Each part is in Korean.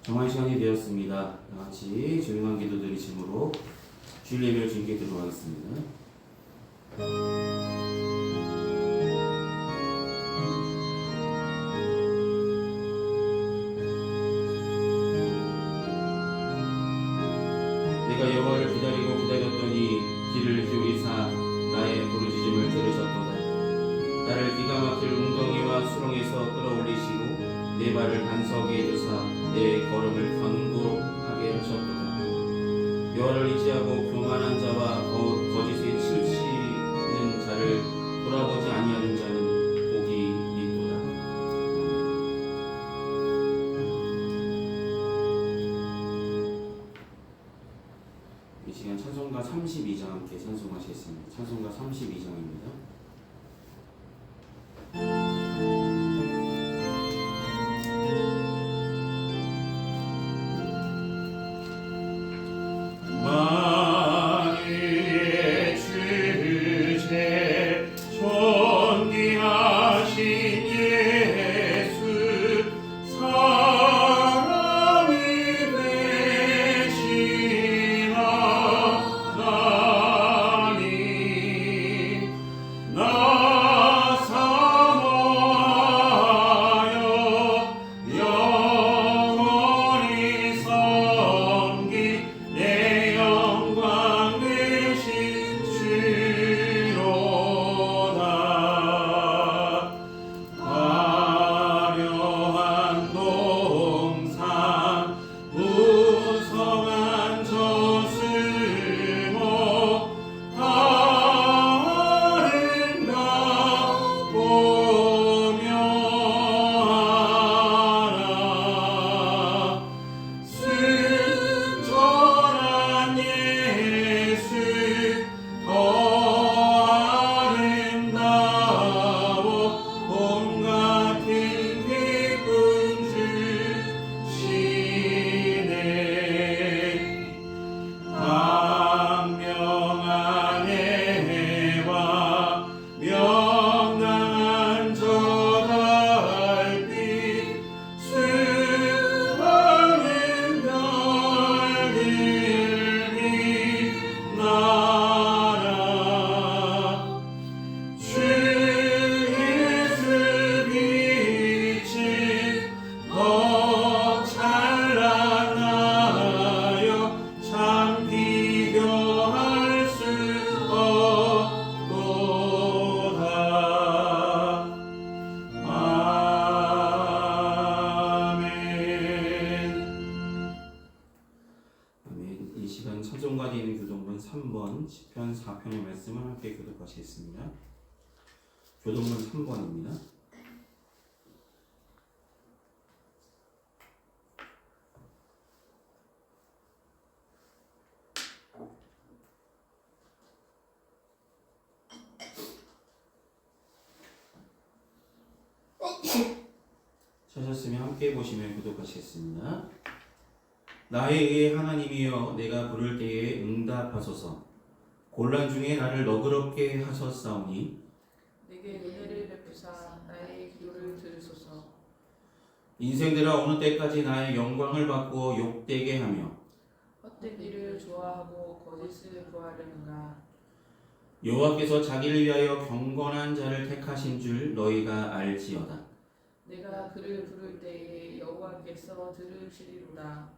정한 시간이 되었습니다. 다 같이 조용한 기도 드리심으로 주일 예배를 준비하도록 하겠습니다. 내가 여호와를 기다리고 기다렸더니 귀를 기울이사 나의 부르짖음을 들으셨도다. 나를 기가 막힐 웅덩이와 수렁에서 끌어올리시고 내 발을 반석에 두사 내 걸음을 견고하게 하셨도다. 여호와를 의지하고 교만한 자와 거짓에 치우치는 자를 돌아보지 아니하는 자는 복이 있도다. 이 시간 찬송가 32장 함께 찬송하시겠습니다. 찬송가 32장입니다. 찬송가에 있는 교동문 3번 시편 4편의 말씀을 함께 교독하시겠습니다. 교동문 3번입니다. 찾았으면 함께 보시면 교독하시겠습니다. 나에 의해 하나님이여 내가 부를 때에 응답하소서. 곤란 중에 나를 너그럽게 하셨사오니 내게 은혜를 베푸사 나의 기도를 들으소서. 인생들아 어느 때까지 나의 영광을 바꾸어 욕되게 하며 헛되기를 좋아하고 거짓을 구하려는가. 여호와께서 자기를 위하여 경건한 자를 택하신 줄 너희가 알지어다. 내가 그를 부를 때에 여호와께서 들으시리로다.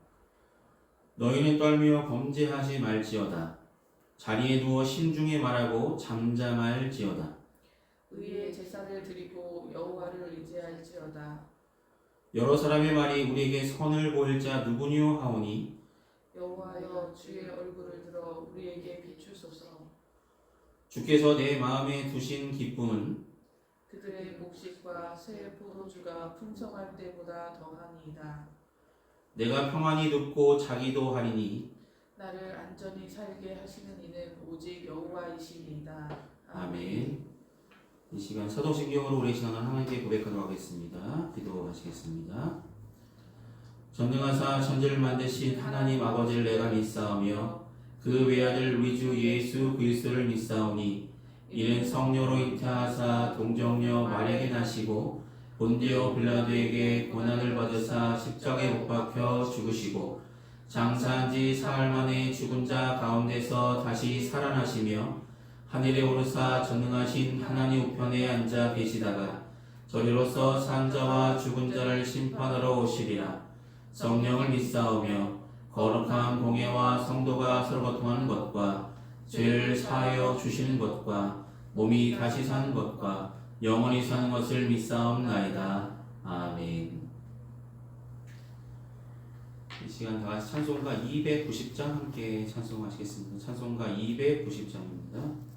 너희는 떨며 범죄하지 말지어다. 자리에 누워 신중히 말하고 잠잠할지어다. 의의 제사를 드리고 여호와를 의지할지어다. 여러 사람의 말이 우리에게 선을 보일 자 누구뇨 하오니 여호와여 주의 얼굴을 들어 우리에게 비추소서. 주께서 내 마음에 두신 기쁨은 그들의 목식과 새 포도주가 풍성할 때보다 더하니이다. 내가 평안히 눕고 자기도 하리니 나를 안전히 살게 하시는 이는 오직 여호와이시니이다. 아멘. 이 시간 사도신경으로 우리 신앙을 하나님께 고백하도록 하겠습니다. 기도하시겠습니다. 전능하사 천지를 만드신 하나님 아버지를 내가 믿사오며 그 외아들 우리 주 예수 그리스도를 믿사오니 이는 성령으로 잉태하사 동정녀 마리아에게 나시고 본디오 빌라도에게 고난을 받으사 십자가에 못 박혀 죽으시고 장사한 지 사흘 만에 죽은 자 가운데서 다시 살아나시며 하늘에 오르사 전능하신 하나님 우편에 앉아 계시다가 저리로서 산 자와 죽은 자를 심판하러 오시리라. 성령을 믿사오며 거룩한 공예와 성도가 서로 고통하는 것과 죄를 사하여 주시는 것과 몸이 다시 사는 것과 영원히 사는 것을 믿사옵나이다. 아멘. 이 시간 다 같이 찬송가 290장 함께 찬송하시겠습니다. 찬송가 290장입니다.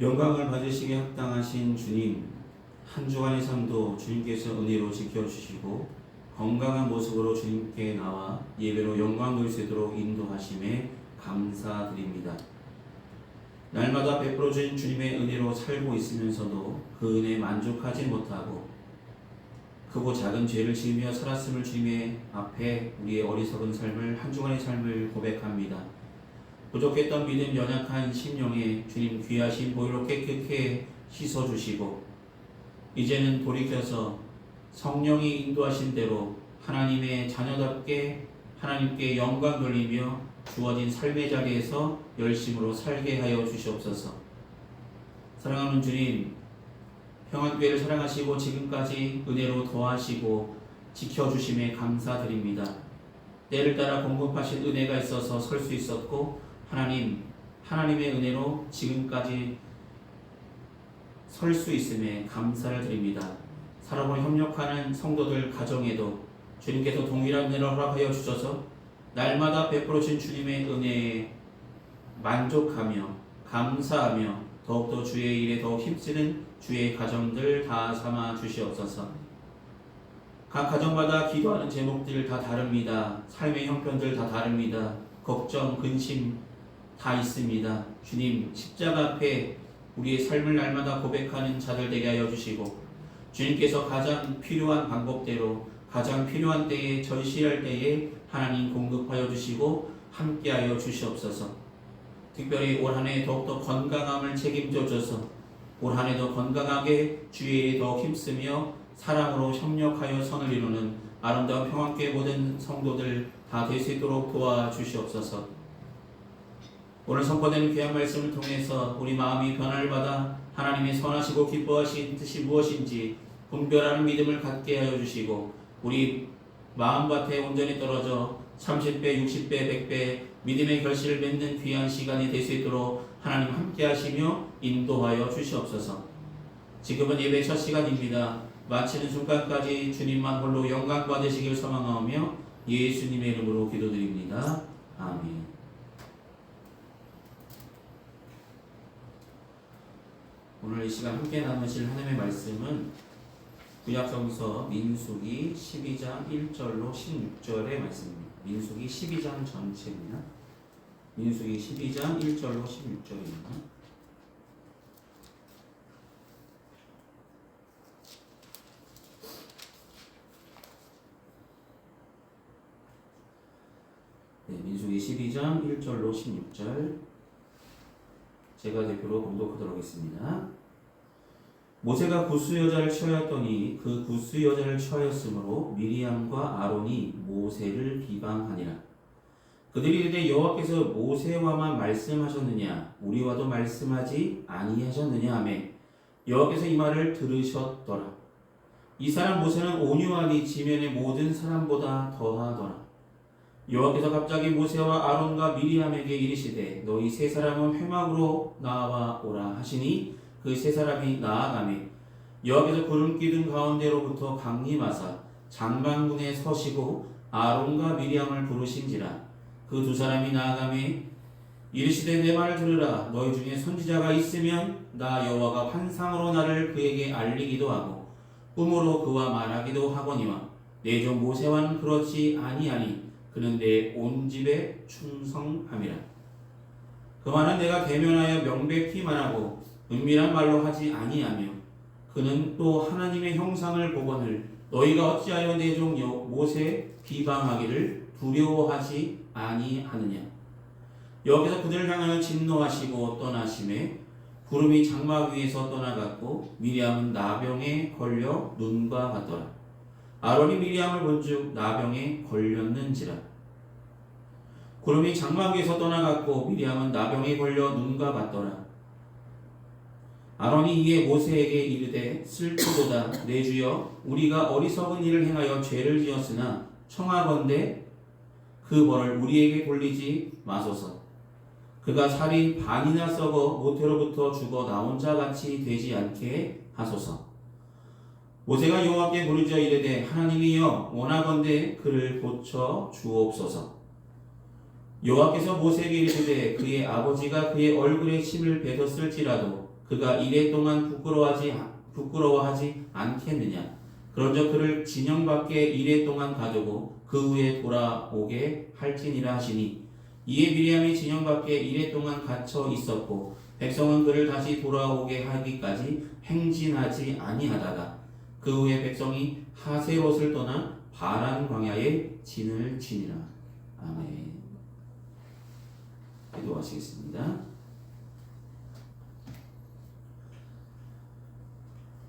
영광을 받으시기에 합당하신 주님, 한 주간의 삶도 주님께서 은혜로 지켜주시고 건강한 모습으로 주님께 나와 예배로 영광 돌 수 있도록 인도하심에 감사드립니다. 날마다 베풀어 주신 주님의 은혜로 살고 있으면서도 그 은혜에 만족하지 못하고 크고 작은 죄를 지으며 살았음을 주님의 앞에 우리의 어리석은 삶을, 한 주간의 삶을 고백합니다. 부족했던 믿음, 연약한 심령에 주님 귀하신 보혈로 깨끗게 씻어주시고 이제는 돌이켜서 성령이 인도하신 대로 하나님의 자녀답게 하나님께 영광 돌리며 주어진 삶의 자리에서 열심으로 살게 하여 주시옵소서. 사랑하는 주님, 평안교회를 사랑하시고 지금까지 은혜로 도와하시고 지켜주심에 감사드립니다. 때를 따라 공급하신 은혜가 있어서 설 수 있었고 하나님의 은혜로 지금까지 설 수 있음에 감사를 드립니다. 사람으로 협력하는 성도들 가정에도 주님께서 동일한 은혜를 허락하여 주셔서 날마다 베풀어진 주님의 은혜에 만족하며 감사하며 더욱더 주의 일에 더욱 힘쓰는 주의 가정들 다 삼아 주시옵소서. 각 가정마다 기도하는 제목들 다 다릅니다. 삶의 형편들 다 다릅니다. 걱정, 근심 다 있습니다. 주님, 십자가 앞에 우리의 삶을 날마다 고백하는 자들 되게 하여 주시고, 주님께서 가장 필요한 방법대로 가장 필요한 때에 절실할 때에 하나님 공급하여 주시고 함께하여 주시옵소서. 특별히 올 한 해 더욱더 건강함을 책임져 줘서 올 한 해도 건강하게 주의 일에 더 힘쓰며 사랑으로 협력하여 선을 이루는 아름다운 평안교회 모든 성도들 다 될 수 있도록 도와주시옵소서. 오늘 선포되는 귀한 말씀을 통해서 우리 마음이 변화를 받아 하나님의 선하시고 기뻐하신 뜻이 무엇인지 분별하는 믿음을 갖게 하여 주시고, 우리 마음밭에 온전히 떨어져 30배, 60배, 100배 믿음의 결실을 맺는 귀한 시간이 될 수 있도록 하나님 함께 하시며 인도하여 주시옵소서. 지금은 예배 첫 시간입니다. 마치는 순간까지 주님만 홀로 영광 받으시길 소망하며 예수님의 이름으로 기도드립니다. 아멘. 오늘 이 시간 함께 나누실 하나님의 말씀은 구약성서 민수기 12장 1절로 16절의 말씀입니다. 민수기 12장 전체입니다. 민수기 12장 1절로 16절입니다. 네, 민수기 12장 1절로 16절 제가 대표로 봉독하도록 하겠습니다. 모세가 구스 여자를 취하였더니 그 구스 여자를 취하였으므로 미리암과 아론이 모세를 비방하니라. 그들이 이르되 여호와께서 모세와만 말씀하셨느냐 우리와도 말씀하지 아니하셨느냐 하며 여호와께서 이 말을 들으셨더라. 이 사람 모세는 온유하니 지면의 모든 사람보다 더하더라. 여호와께서 갑자기 모세와 아론과 미리암에게 이르시되 너희 세 사람은 회막으로 나와 오라 하시니 그 세 사람이 나아가매 여호와께서 구름 기둥 가운데로부터 강림하사 장막문에 서시고 아론과 미리암을 부르신지라. 그 두 사람이 나아가매 이르시되 내 말을 들으라. 너희 중에 선지자가 있으면 나 여호와가 환상으로 나를 그에게 알리기도 하고 꿈으로 그와 말하기도 하거니와 내 종 모세와는 그렇지 아니하니 그는 내 온 집에 충성함이라. 그 말은 내가 대면하여 명백히 말하고 은밀한 말로 하지 아니하며 그는 또 하나님의 형상을 보거늘 너희가 어찌하여 내 종 모세 비방하기를 두려워하지 아니하느냐. 여기서 그들을 향하여 진노하시고 떠나심에 구름이 장막 위에서 떠나갔고 미리암은 나병에 걸려 눈과 같더라. 아론이 미리암을 본즉 나병에 걸렸는지라. 구름이 장막 위에서 떠나갔고 미리암은 나병에 걸려 눈과 같더라. 아론이 이에 모세에게 이르되 슬프도다. 내 주여 우리가 어리석은 일을 행하여 죄를 지었으나 청하건대 그 벌을 우리에게 돌리지 마소서. 그가 살이 반이나 썩어 모태로부터 죽어 나온 자 같이 되지 않게 하소서. 모세가 여호와께 부르짖어 이르되 하나님이여 원하건대 그를 고쳐 주옵소서. 여호와께서 모세에게 이르시되 그의 아버지가 그의 얼굴에 침을 뱉었을지라도 그가 이래 동안 부끄러워하지 않겠느냐. 그런즉 그를 진영 밖에 이래 동안 가두고 그 후에 돌아오게 할지니라 하시니 이에 미리암이 진영 밖에 이래 동안 갇혀 있었고 백성은 그를 다시 돌아오게 하기까지 행진하지 아니하다가 그 후에 백성이 하세롯을 떠나 바란 광야에 진을 치니라. 아멘. 기도하시겠습니다.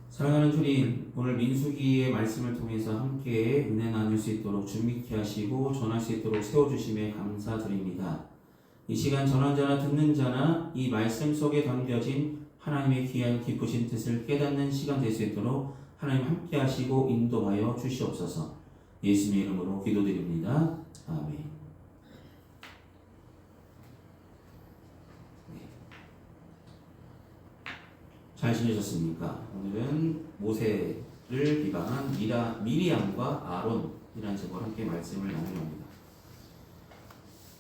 사랑하는 주님, 오늘 민수기의 말씀을 통해서 함께 은혜 나눌 수 있도록 준비케 하시고 전할 수 있도록 세워주심에 감사드립니다. 이 시간 전한 자나 듣는 자나 이 말씀 속에 담겨진 하나님의 귀한 기쁘신 뜻을 깨닫는 시간 될 수 있도록 하나님 함께 하시고 인도하여 주시옵소서. 예수님의 이름으로 기도드립니다. 아멘. 잘 지내셨습니까? 오늘은 모세를 비방한 미리암과 아론이라는 제목으로 함께 말씀을 나누려 합니다.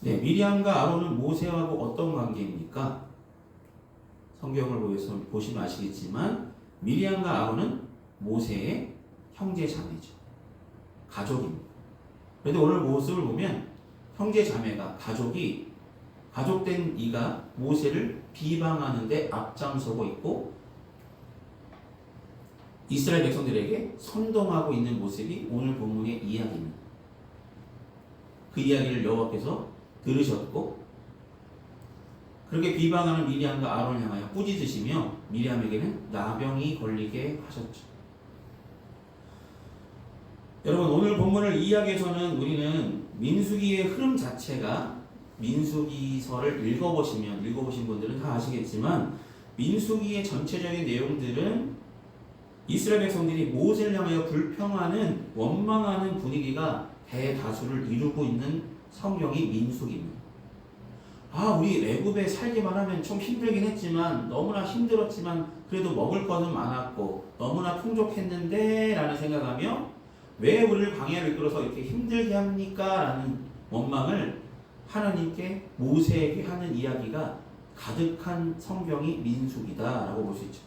네, 미리암과 아론은 모세하고 어떤 관계입니까? 성경을 보시면 아시겠지만 미리암과 아론은 모세의 형제 자매죠. 가족입니다. 그런데 오늘 모습을 보면 형제 자매가 가족된 이가 모세를 비방하는데 앞장서고 있고 이스라엘 백성들에게 선동하고 있는 모습이 오늘 본문의 이야기입니다. 그 이야기를 여호와께서 들으셨고 그렇게 비방하는 미리암과 아론을 향하여 꾸짖으시며 미리암에게는 나병이 걸리게 하셨죠. 여러분, 오늘 본문을 이야기해서는 우리는 민수기의 흐름 자체가 민수기서를 읽어보신 분들은 다 아시겠지만 민수기의 전체적인 내용들은 이스라엘 백성들이 모세를 향하여 불평하는 원망하는 분위기가 대다수를 이루고 있는 성경이 민수기입니다. 우리 애굽에 살기만 하면 좀 힘들긴 했지만 너무나 힘들었지만 그래도 먹을 것은 많았고 너무나 풍족했는데 라는 생각하며 왜 우리를 광야로 이끌어서 이렇게 힘들게 합니까? 라는 원망을 하나님께 모세에게 하는 이야기가 가득한 성경이 민수기다 라고 볼 수 있죠.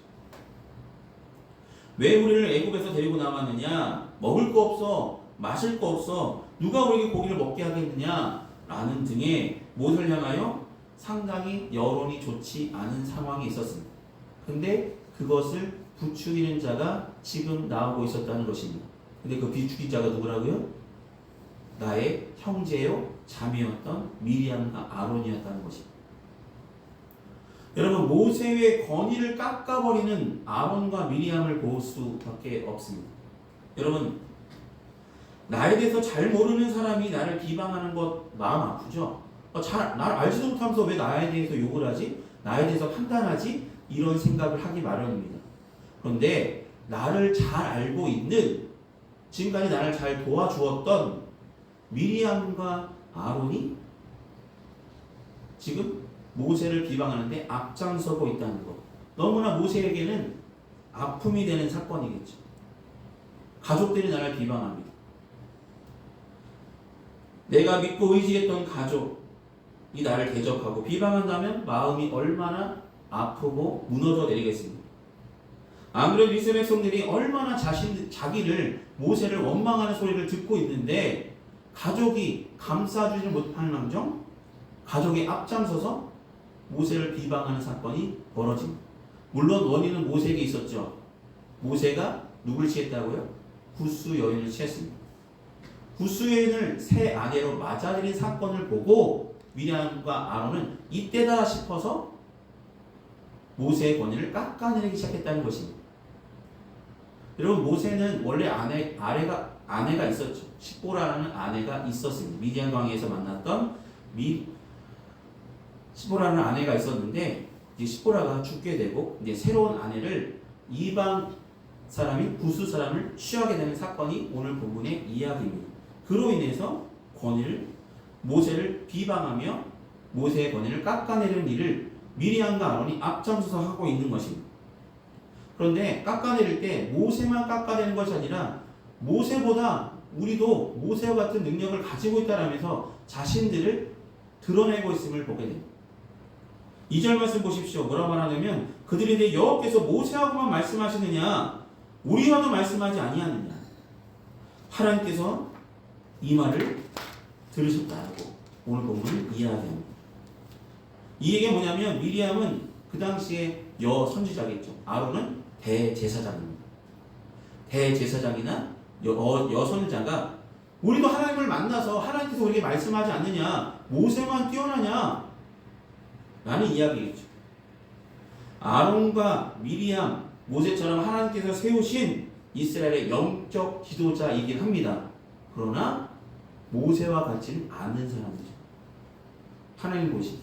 왜 우리를 애굽에서 데리고 나왔느냐? 먹을 거 없어, 마실 거 없어, 누가 우리에게 고기를 먹게 하겠느냐? 라는 등의 모세를 향하여 상당히 여론이 좋지 않은 상황이 있었습니다. 근데 그것을 부추기는 자가 지금 나오고 있었다는 것입니다. 근데 그 부추긴 자가 누구라고요? 나의 형제요 자매였던 미리암과 아론이었다는 것입니다. 여러분, 모세의 권위를 깎아버리는 아론과 미리암을 볼 수밖에 없습니다. 여러분, 나에 대해서 잘 모르는 사람이 나를 비방하는 것 마음 아프죠? 날 알지도 못하면서 왜 나에 대해서 욕을 하지? 나에 대해서 판단하지? 이런 생각을 하기 마련입니다. 그런데 나를 잘 알고 있는, 지금까지 나를 잘 도와주었던 미리암과 아론이 지금 모세를 비방하는데 앞장서고 있다는 것. 너무나 모세에게는 아픔이 되는 사건이겠죠. 가족들이 나를 비방합니다. 내가 믿고 의지했던 가족이 나를 대적하고 비방한다면 마음이 얼마나 아프고 무너져 내리겠습니까? 아무래도 이스라엘 백성들이 얼마나 자기를 모세를 원망하는 소리를 듣고 있는데 가족이 감싸주지 못하는 함정 가족이 앞장서서 모세를 비방하는 사건이 벌어집니다. 물론 원인은 모세에게 있었죠. 모세가 누굴 취했다고요? 구스 여인을 취했습니다. 구스 여인을 새 아내로 맞아들인 사건을 보고 미리암과 아론은 이때다 싶어서 모세의 권위를 깎아내리기 시작했다는 것입니다. 여러분, 모세는 원래 아내가 있었죠. 십보라라는 아내가 있었습니다. 미디안 광야에서 만났던 십보라는 아내가 있었는데 이제 십보라가 죽게 되고 이제 새로운 아내를 이방 사람인 구스 사람을 취하게 되는 사건이 오늘 본문의 이야기입니다. 그로 인해서 모세를 비방하며 모세의 권위를 깎아내리는 일을 미리암과 아론이 앞장서서 하고 있는 것입니다. 그런데 깎아내릴 때 모세만 깎아내는 것이 아니라 모세보다 우리도 모세와 같은 능력을 가지고 있다라면서 자신들을 드러내고 있음을 보게 됩니다. 2절 말씀 보십시오. 뭐라고 말하냐면 그들이 내 여호와께서 모세하고만 말씀하시느냐 우리와도 말씀하지 아니하느냐. 하나님께서 이 말을 들으셨다고 오늘 본문은 이야기합니다. 이 얘기가 뭐냐면 미리암은 그 당시에 여선지자겠죠. 아론은 대제사장입니다. 대제사장이나 여선자가 우리도 하나님을 만나서 하나님께서 우리에게 말씀하지 않느냐 모세만 뛰어나냐 라는 이야기겠죠. 아론과 미리암, 모세처럼 하나님께서 세우신 이스라엘의 영적 지도자이긴 합니다. 그러나 모세와 같지는 않은 사람이죠. 하나님 보시기.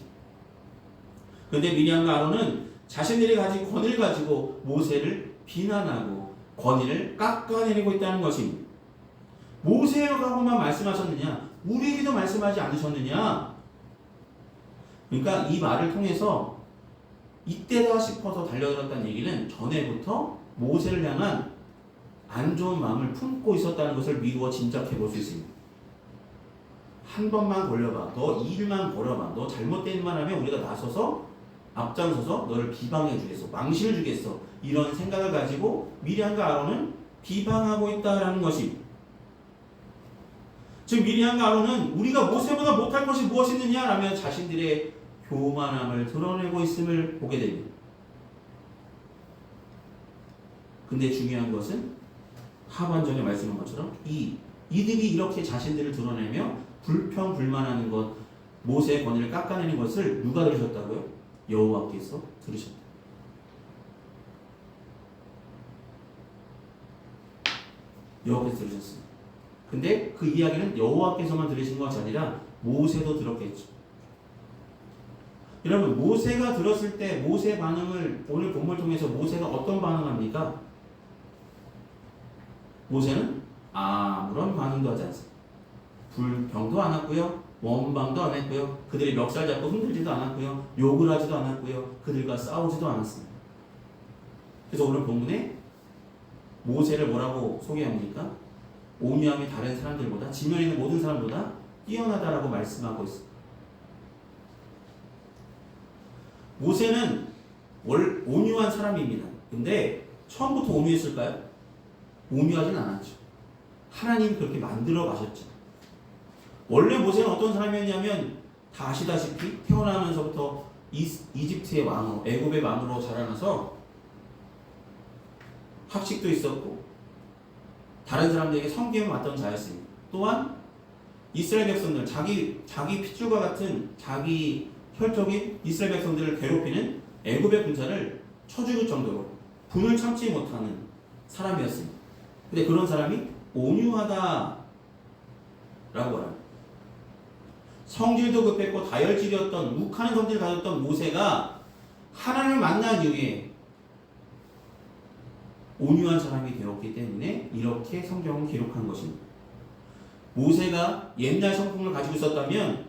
그런데 미리암과 아론은 자신들이 가진 권위를 가지고 모세를 비난하고 권위를 깎아내리고 있다는 것입니다. 모세하고만 말씀하셨느냐? 우리에게도 말씀하지 않으셨느냐? 그러니까 이 말을 통해서 이때다 싶어서 달려들었다는 얘기는 전에부터 모세를 향한 안 좋은 마음을 품고 있었다는 것을 미루어 짐작해 볼 수 있습니다. 한 번만 걸려봐. 너 이 일만 벌여봐. 너 잘못된 일만 하면 우리가 나서서 앞장서서 너를 비방해 주겠어. 망신을 주겠어. 이런 생각을 가지고 미리암과 아론은 비방하고 있다라는 것이, 즉 미리암과 아론은 우리가 모세보다 못할 것이 무엇이 있느냐라며 자신들의 교만함을 드러내고 있음을 보게 됩니다. 근데 중요한 것은 하반전에 말씀한 것처럼 이들이 이렇게 자신들을 드러내며 불평불만하는 것, 모세의 권위를 깎아내는 것을 누가 들으셨다고요? 여호와께서 들으셨다. 여호와께서 들으셨습니다. 근데 그 이야기는 여호와께서만 들으신 것이 아니라 모세도 들었겠죠. 여러분, 모세가 들었을 때 모세의 반응을 오늘 본문을 통해서 모세가 어떤 반응합니까? 모세는 아무런 반응도 하지 않습니다. 불평도 안 했고요, 원망도 안 했고요, 그들이 멱살 잡고 흔들지도 않았고요, 욕을 하지도 않았고요, 그들과 싸우지도 않았습니다. 그래서 오늘 본문에 모세를 뭐라고 소개합니까? 온유함이 다른 사람들보다, 지면에 있는 모든 사람보다 뛰어나다라고 말씀하고 있습니다. 모세는 온유한 사람입니다. 근데 처음부터 온유했을까요? 온유하진 않았죠. 하나님이 그렇게 만들어 가셨죠. 원래 모세는 어떤 사람이었냐면 다 아시다시피 태어나면서부터 이집트의 왕으로, 애굽의 왕으로 자라나서 학식도 있었고 다른 사람들에게 섬김을 받던 자였습니다. 또한 이스라엘 백성들, 자기 핏줄과 같은 자기 혈족인 이스라엘 백성들을 괴롭히는 애굽의 군사를 쳐죽을 정도로 분을 참지 못하는 사람이었습니다. 근데 그런 사람이 온유하다라고 말합니다. 성질도 급했고 다혈질이었던 욱하는 성질을 가졌던 모세가 하나님을 만난 이후에 온유한 사람이 되었기 때문에 이렇게 성경은 기록한 것입니다. 모세가 옛날 성품을 가지고 있었다면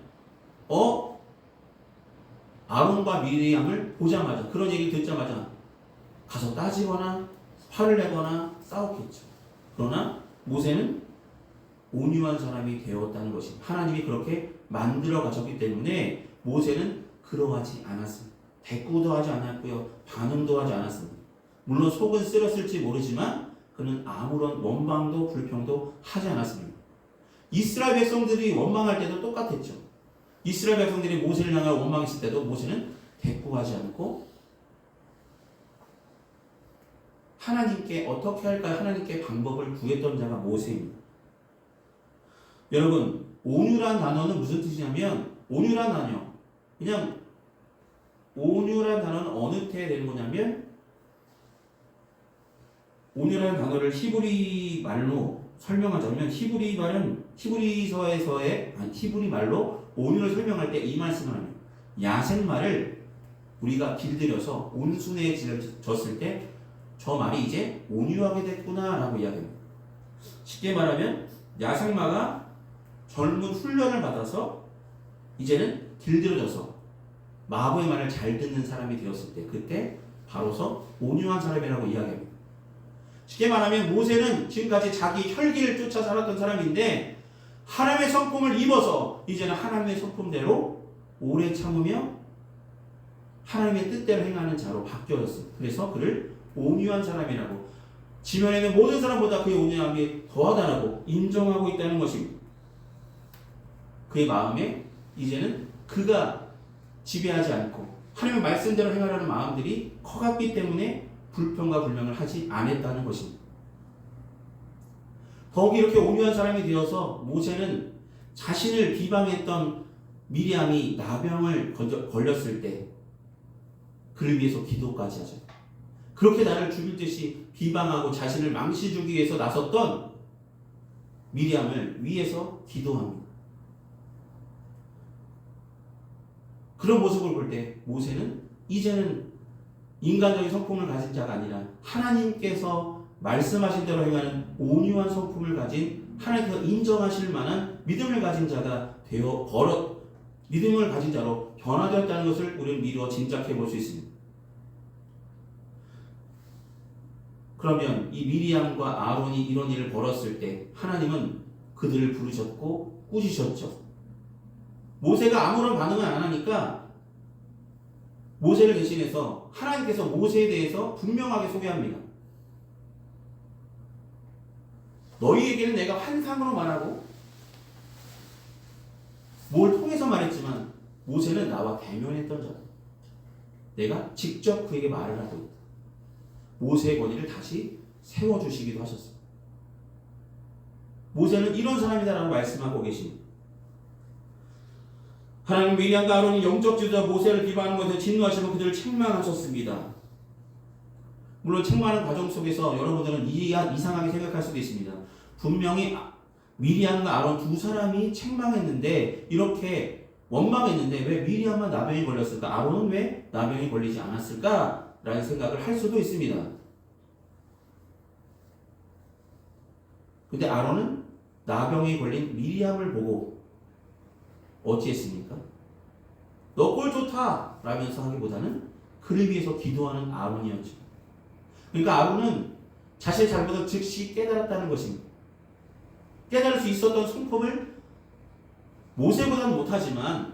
아론과 미리암을 보자마자, 그런 얘기 듣자마자 가서 따지거나 화를 내거나 싸웠겠죠. 그러나 모세는 온유한 사람이 되었다는 것입니다. 하나님이 그렇게 만들어 가셨기 때문에 모세는 그러하지 않았습니다. 대꾸도 하지 않았고요, 반응도 하지 않았습니다. 물론 속은 쓰렸을지 모르지만 그는 아무런 원망도 불평도 하지 않았습니다. 이스라엘 백성들이 원망할 때도 똑같았죠. 이스라엘 백성들이 모세를 향하여 원망했을 때도 모세는 대꾸하지 않고 하나님께 어떻게 할까, 하나님께 방법을 구했던 자가 모세입니다. 여러분, 온유란 단어는 무슨 뜻이냐면, 온유란 단어, 그냥 온유란 단어는 어느 때에 되는 거냐면, 온유라는 단어를 히브리 말로 설명하자면, 히브리 말로 온유를 설명할 때 이 말씀을 합니다. 야생말을 우리가 길들여서 온순해졌을 때 저 말이 이제 온유하게 됐구나 라고 이야기합니다. 쉽게 말하면 야생마가 젊은 훈련을 받아서 이제는 길들여져서 마부의 말을 잘 듣는 사람이 되었을 때, 그때 바로서 온유한 사람이라고 이야기합니다. 쉽게 말하면 모세는 지금까지 자기 혈기를 쫓아 살았던 사람인데 하나님의 성품을 입어서 이제는 하나님의 성품대로 오래 참으며 하나님의 뜻대로 행하는 자로 바뀌어졌어요. 그래서 그를 온유한 사람이라고, 지면에 있는 모든 사람보다 그의 온유함이 더하다라고 인정하고 있다는 것입니다. 그의 마음에 이제는 그가 지배하지 않고 하나님의 말씀대로 행하려는 마음들이 커갔기 때문에 불평과 불명을 하지 않았다는 것입니다. 더욱이 이렇게 온유한 사람이 되어서 모세는 자신을 비방했던 미리암이 나병을 걸렸을 때 그를 위해서 기도까지 하죠. 그렇게 나를 죽일 듯이 비방하고 자신을 망치 주기 위해서 나섰던 미리암을 위해서 기도합니다. 그런 모습을 볼 때 모세는 이제는 인간적인 성품을 가진 자가 아니라 하나님께서 말씀하신 대로 행하는 온유한 성품을 가진, 하나님께서 인정하실 만한 믿음을 가진 자가 믿음을 가진 자로 변화되었다는 것을 우리는 미루어 짐작해 볼 수 있습니다. 그러면 이 미리암과 아론이 이런 일을 벌였을 때 하나님은 그들을 부르셨고 꾸짖으셨죠. 모세가 아무런 반응을 안 하니까 모세를 대신해서 하나님께서 모세에 대해서 분명하게 소개합니다. 너희에게는 내가 환상으로 말하고 뭘 통해서 말했지만 모세는 나와 대면했던 자다. 내가 직접 그에게 말을 하고 있다. 모세의 권위를 다시 세워주시기도 하셨습니다. 모세는 이런 사람이다라고 말씀하고 계십니다. 하나님 미리암과 아론이 영적 지도자 모세를 비방하는 것에 진노하시고 그들을 책망하셨습니다. 물론 책망하는 과정 속에서 여러분들은 이상하게 생각할 수도 있습니다. 분명히 미리암과 아론 두 사람이 책망했는데 이렇게 원망했는데 왜 미리암만 나병이 걸렸을까? 아론은 왜 나병이 걸리지 않았을까? 라는 생각을 할 수도 있습니다. 근데 아론은 나병이 걸린 미리암을 보고 어찌했습니까? 너 꼴 좋다! 라면서 하기보다는 그를 위해서 기도하는 아론이었죠. 그러니까 아론은 자신의 잘못을 즉시 깨달았다는 것입니다. 깨달을 수 있었던 성품을 모세보다는 못하지만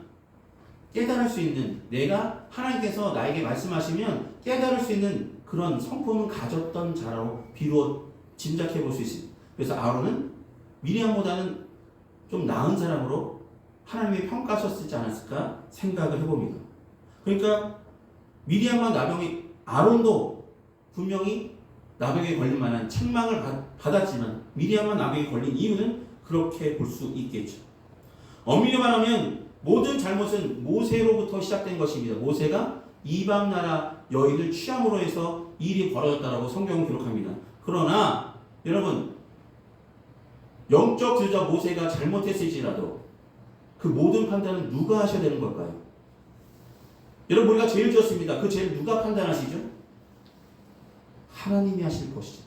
깨달을 수 있는, 내가 하나님께서 나에게 말씀하시면 깨달을 수 있는 그런 성품을 가졌던 자라고 비로소 짐작해 볼 수 있습니다. 그래서 아론은 미리암보다는 좀 나은 사람으로 하나님이 평가하셨지 않았을까 생각을 해봅니다. 그러니까 미리암과 나병이, 아론도 분명히 나병에 걸릴 만한 책망을 받았지만 미리암과 나병에 걸린 이유는 그렇게 볼 수 있겠죠. 엄밀히 말하면 모든 잘못은 모세로부터 시작된 것입니다. 모세가 이방 나라 여인을 취함으로 해서 일이 벌어졌다라고 성경은 기록합니다. 그러나 여러분, 영적 지도자 모세가 잘못했을지라도 그 모든 판단은 누가 하셔야 되는 걸까요? 여러분, 우리가 죄를 지었습니다. 그 죄를 누가 판단하시죠? 하나님이 하실 것이죠.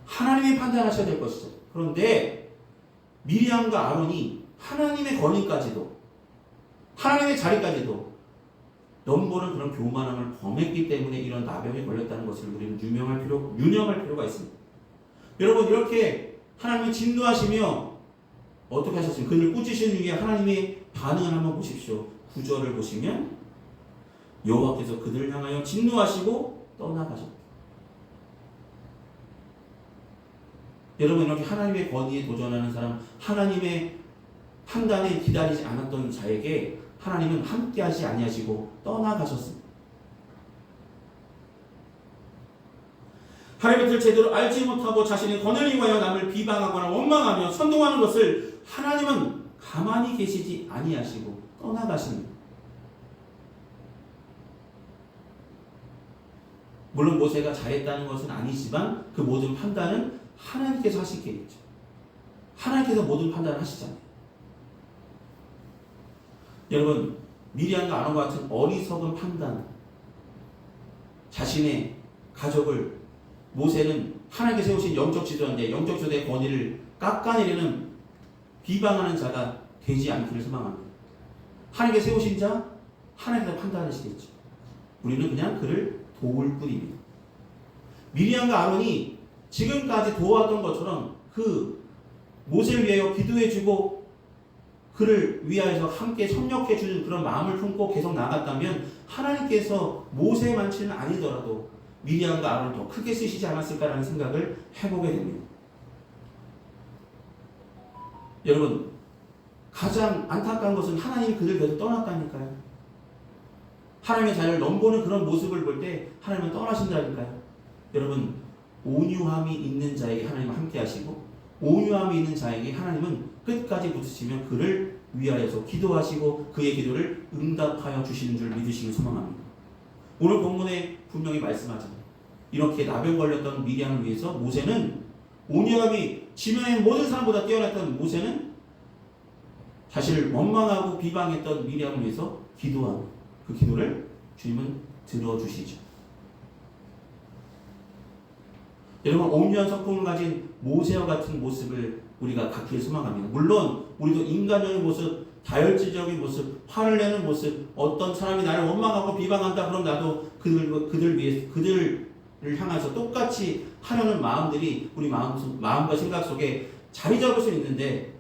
하나님이 판단하셔야 될 것이죠. 그런데 미리암과 아론이 하나님의 권위까지도, 하나님의 자리까지도 넘보는 그런 교만함을 범했기 때문에 이런 나병에 걸렸다는 것을 우리는 유념할 필요가 있습니다. 여러분, 이렇게 하나님이 진노하시며 어떻게 하셨습니까? 그들을 꾸짖으신 위에 하나님의 반응을 한번 보십시오. 9절을 보시면 여호와께서 그들을 향하여 진노하시고 떠나가셨다. 여러분, 이렇게 하나님의 권위에 도전하는 사람, 하나님의 판단에 기다리지 않았던 자에게 하나님은 함께하지 아니하시고 떠나가셨습니다. 하나님의 뜻을 제대로 알지 못하고 자신의 권한을 이용하여 남을 비방하거나 원망하며 선동하는 것을 하나님은 가만히 계시지 아니하시고 떠나가십니다. 물론 모세가 잘했다는 것은 아니지만 그 모든 판단은 하나님께서 하시겠죠. 하나님께서 모든 판단을 하시잖아요. 여러분, 미리암과 아론과 같은 어리석은 판단, 자신의 가족을, 모세는 하나님께 세우신 영적 지도자인데 영적 지도자의 권위를 깎아내리는 비방하는 자가 되지 않기를 소망합니다. 하나님께 세우신 자, 하나님께서 판단하시겠죠. 우리는 그냥 그를 도울 뿐입니다. 미리암과 아론이 지금까지 도왔던 것처럼 그 모세를 위하여 기도해주고 그를 위하여서 함께 협력해주는 그런 마음을 품고 계속 나갔다면 하나님께서 모세만치는 아니더라도 미리암과 아론을 더 크게 쓰시지 않았을까라는 생각을 해보게 됩니다. 여러분, 가장 안타까운 것은 하나님이 그들 계속 떠났다니까요. 하나님의 자녀를 넘보는 그런 모습을 볼 때 하나님은 떠나신다니까요. 여러분, 온유함이 있는 자에게 하나님은 함께 하시고 온유함이 있는 자에게 하나님은 끝까지 붙으시며 그를 위하여서 기도하시고 그의 기도를 응답하여 주시는 줄 믿으시길 소망합니다. 오늘 본문에 분명히 말씀하잖아요. 이렇게 나병 걸렸던 미리암을 위해서 모세는 온유함이 지면의 모든 사람보다 뛰어났던 모세는 자신을 원망하고 비방했던 미리암을 위해서 기도하고 그 기도를 주님은 들어주시죠. 여러분, 온유한 성품을 가진 모세와 같은 모습을 우리가 갖기를 소망합니다. 물론 우리도 인간적인 모습, 다혈질적인 모습, 화를 내는 모습, 어떤 사람이 나를 원망하고 비방한다 그럼 나도 그들 향해서 똑같이 하려는 마음들이 우리 마음과 생각 속에 자리 잡을 수 있는데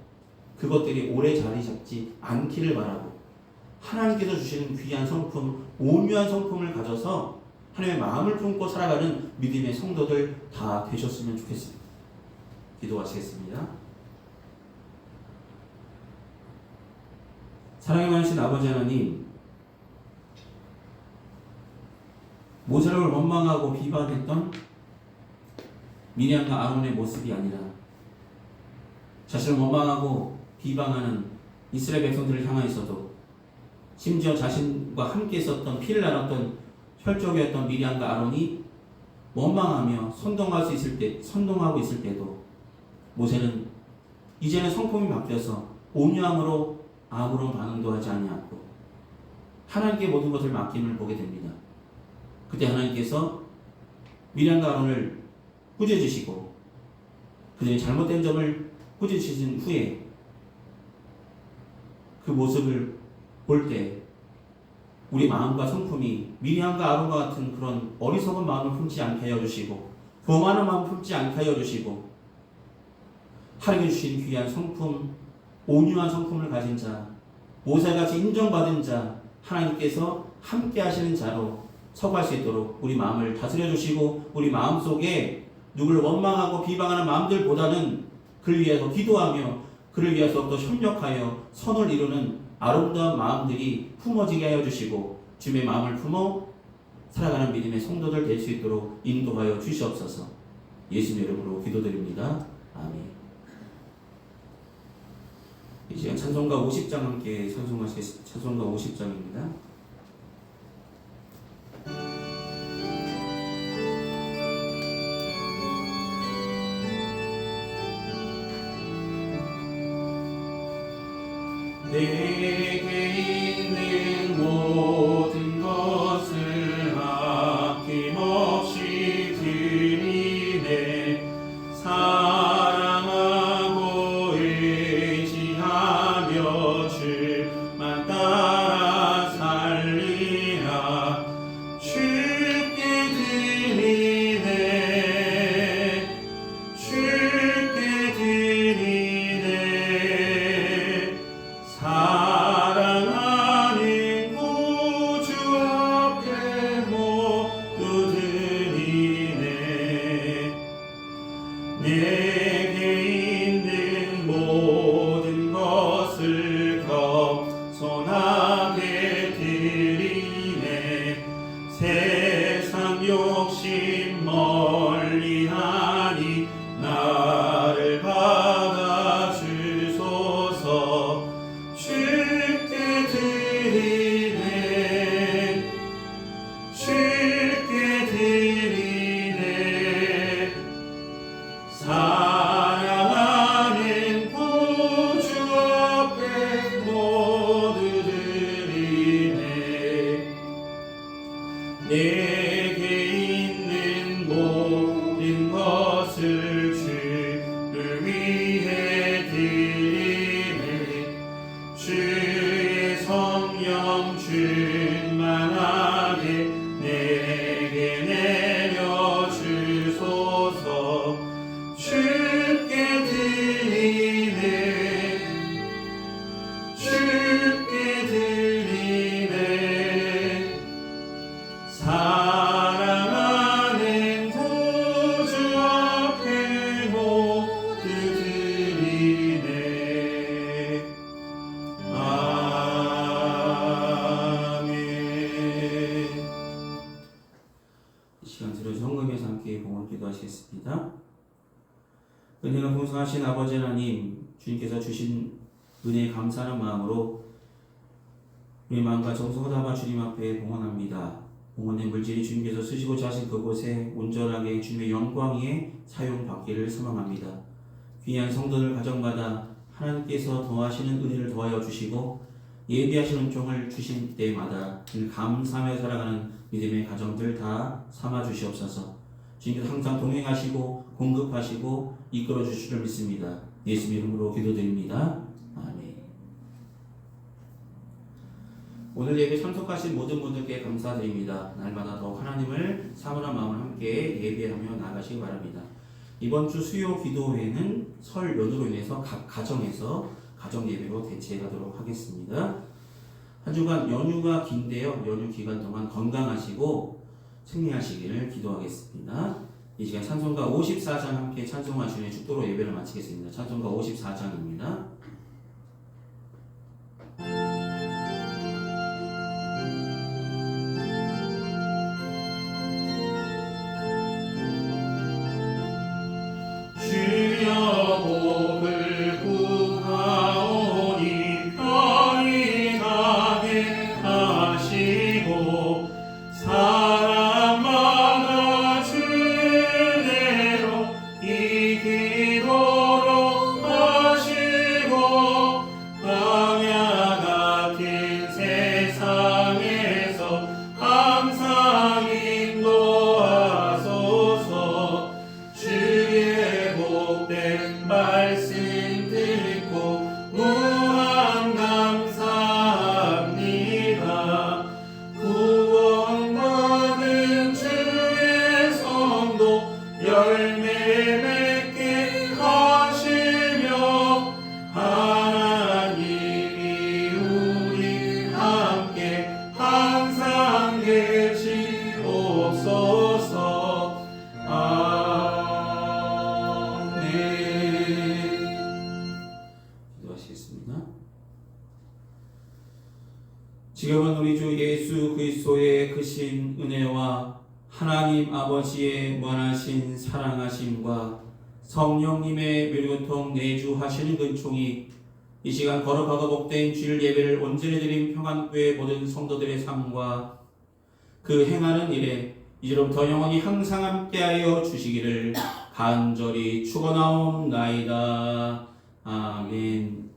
그것들이 오래 자리 잡지 않기를 바라고 하나님께서 주시는 귀한 성품, 온유한 성품을 가져서 하나님의 마음을 품고 살아가는 믿음의 성도들 다 되셨으면 좋겠습니다. 기도하시겠습니다. 사랑의 많으신 아버지 하나님, 모세를 원망하고 비방했던 미리암과 아론의 모습이 아니라 자신을 원망하고 비방하는 이스라엘 백성들을 향하여서도 심지어 자신과 함께 있었던 피를 나눴던 혈족이었던 미리암과 아론이 원망하며 선동하고 있을 때도 모세는 이제는 성품이 바뀌어서 온유함으로 아무런 반응도 하지 아니하고 하나님께 모든 것을 맡김을 보게 됩니다. 그때 하나님께서 미리암과 아론을 꾸짖으시고 그들의 잘못된 점을 꾸짖으신 후에 그 모습을 볼 때 우리 마음과 성품이 미리암과 아론과 같은 그런 어리석은 마음을 품지 않게 하여 주시고 교만한 마음을 품지 않게 하여 주시고 하나님이 주신 귀한 성품, 온유한 성품을 가진 자, 모세같이 인정받은 자, 하나님께서 함께 하시는 자로 서갈 수 있도록 우리 마음을 다스려 주시고 우리 마음속에 누구를 원망하고 비방하는 마음들보다는 그를 위해서 기도하며 그를 위해서 또 협력하여 선을 이루는 아름다운 마음들이 품어지게 하여 주시고 주님의 마음을 품어 살아가는 믿음의 성도들 될 수 있도록 인도하여 주시옵소서. 예수님 이름으로 기도드립니다. 아멘. 이 시간 찬송가 50장 함께 찬송하시겠습니다. 찬송가 50장입니다. 내게 있는 모든 것을 아낌없이 드리네. 사랑하고 의지하며 주만 따라 살리라. 주께 드리네. 주께 드리네. 사랑하는 구주 앞에 모두 드리네. 내게 있는 모든 것을 겸손하게 드리네. 세상 욕심 멀리하니 나를 받아 주소서. 주께 드리네. 주께 드리네. 사랑하는 구주 앞에 모두 드리네. 내게 있는 모든 것을 주를 위해 드리네. 주의 성령 충만하게 내게 내려 주소서. 주께 드리네. 주께 드리네. 사랑하는 구주 앞에 모두 드리네. 아멘. 이 시간 들어주신 헌금에서 함께 봉헌 기도하시겠습니다. 은혜가 풍성하신 아버지 하나님, 주님께서 주신 은혜에 감사하는 마음으로 우리 마음과 정성을 담아 주님 앞에 봉헌합니다. 봉헌된 물질이 주님께서 쓰시고자 하신 그곳에 온전하게 주님의 영광 위에 사용받기를 소망합니다. 귀한 성도들 가정마다 하나님께서 더하시는 은혜를 더하여 주시고 예비하시는 은총을 주신 때마다 늘 감사하며 살아가는 믿음의 가정들 다 삼아 주시옵소서. 주님께서 항상 동행하시고 공급하시고 이끌어 주실 줄 믿습니다. 예수 이름으로 기도드립니다. 아멘. 오늘 예배 참석하신 모든 분들께 감사드립니다. 날마다 더 하나님을 사모하는 마음을 함께 예배하며 나가시기 바랍니다. 이번 주 수요 기도회는 설 연휴로 인해서 각 가정에서 가정 예배로 대체하도록 하겠습니다. 한 주간 연휴가 긴데요. 연휴 기간 동안 건강하시고 승리하시기를 기도하겠습니다. 이 시간 찬송가 54장 함께 찬송하시는 축도로 예배를 마치겠습니다. 찬송가 54장입니다. 주여 복을 구하오니 편히 가게 하시고 사람마다 주대로 이기도록 하시고 광야 같은 세상에서 항상 인도하소서. 주의 복된 말씀 듣고 무한 감사합니다. 구원받은 주의 성도 열매 맺게 하시며 하나님이 우리 함께 항상 계시옵소서. 기도하시겠습니다. 지금은 우리 주 예수 그리스도의 크신 은혜와 하나님 아버지의 무한하신 사랑하심과 성령님의 묘교통 내주하시는 근총이 이 시간 거룩하고 복된 주일 예배를 온전히 드린 평안교회 모든 성도들의 삶과 그 행하는 일에 이제로부터 영원히 항상 함께하여 주시기를 간절히 축원하옵나이다. 아멘.